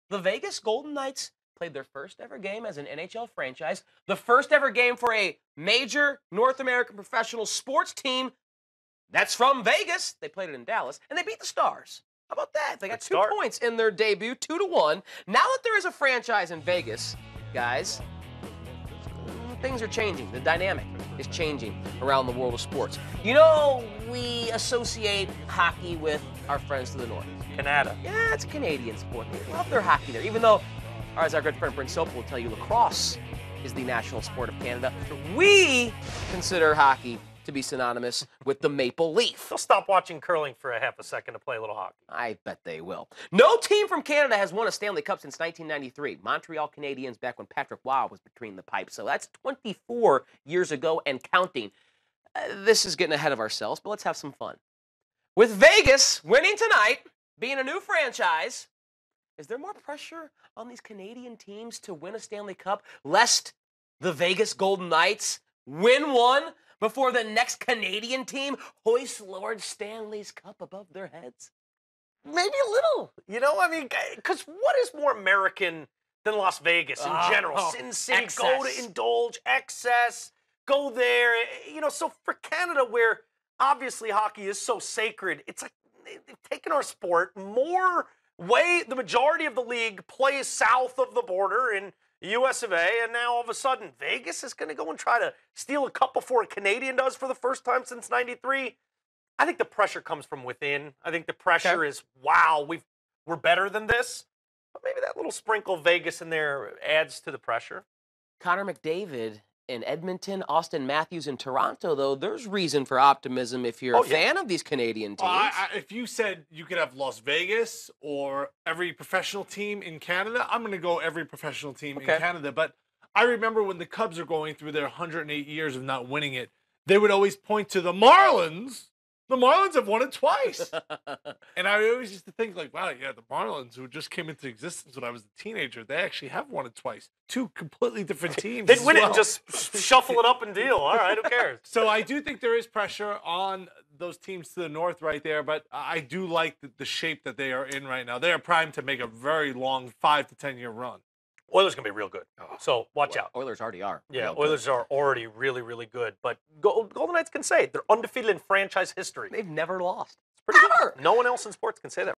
The Vegas Golden Knights played their first ever game as an NHL franchise, the first ever game for a major North American professional sports team that's from Vegas. They played it in Dallas, and they beat the Stars. How about that? They got 2 points in their debut, 2-1. Now that there is a franchise in Vegas, guys, things are changing. The dynamic is changing around the world of sports. You know, we associate hockey with our friends to the north. Canada. Yeah, it's a Canadian sport. They love their hockey there, even though, as our good friend Brent Soap will tell you, lacrosse is the national sport of Canada. We consider hockey to be synonymous with the Maple Leaf. They'll stop watching curling for a half a second to play a little hockey. I bet they will. No team from Canada has won a Stanley Cup since 1993. Montreal Canadiens back when Patrick Waugh was between the pipes. So that's 24 years ago and counting. This is getting ahead of ourselves, but let's have some fun. With Vegas winning tonight, being a new franchise, is there more pressure on these Canadian teams to win a Stanley Cup, lest the Vegas Golden Knights win one before the next Canadian team hoists Lord Stanley's Cup above their heads? Maybe a little. You know, I mean, because what is more American than Las Vegas in general? Sin City, excess. go to indulge, excess, go there. You know, so for Canada, where obviously hockey is so sacred, it's like they've taken our sport the majority of the league plays south of the border in US of A, and now all of a sudden Vegas is going to go and try to steal a cup before a Canadian does for the first time since '93. I think the pressure comes from within. I think the pressure is, wow, we're better than this. But maybe that little sprinkle of Vegas in there adds to the pressure. Connor McDavid in Edmonton, Austin Matthews in Toronto, though, there's reason for optimism if you're a fan of these Canadian teams. If you said you could have Las Vegas or every professional team in Canada, I'm going to go every professional team in Canada. But I remember when the Cubs are going through their 108 years of not winning it, they would always point to the Marlins. The Marlins have won it twice. And I always used to think, like, wow, yeah, the Marlins, who just came into existence when I was a teenager, they actually have won it twice. Two completely different teams. They'd win it and just shuffle it up and deal. All right, who cares? So I do think there is pressure on those teams to the north right there, but I do like the shape that they are in right now. They are primed to make a very long 5 to 10 year run. Oilers going to be real good. So watch out. Oilers already are. Yeah, Oilers are already really, really good. But Golden Knights can say it. They're undefeated in franchise history. They've never lost. It's pretty good. No one else in sports can say that.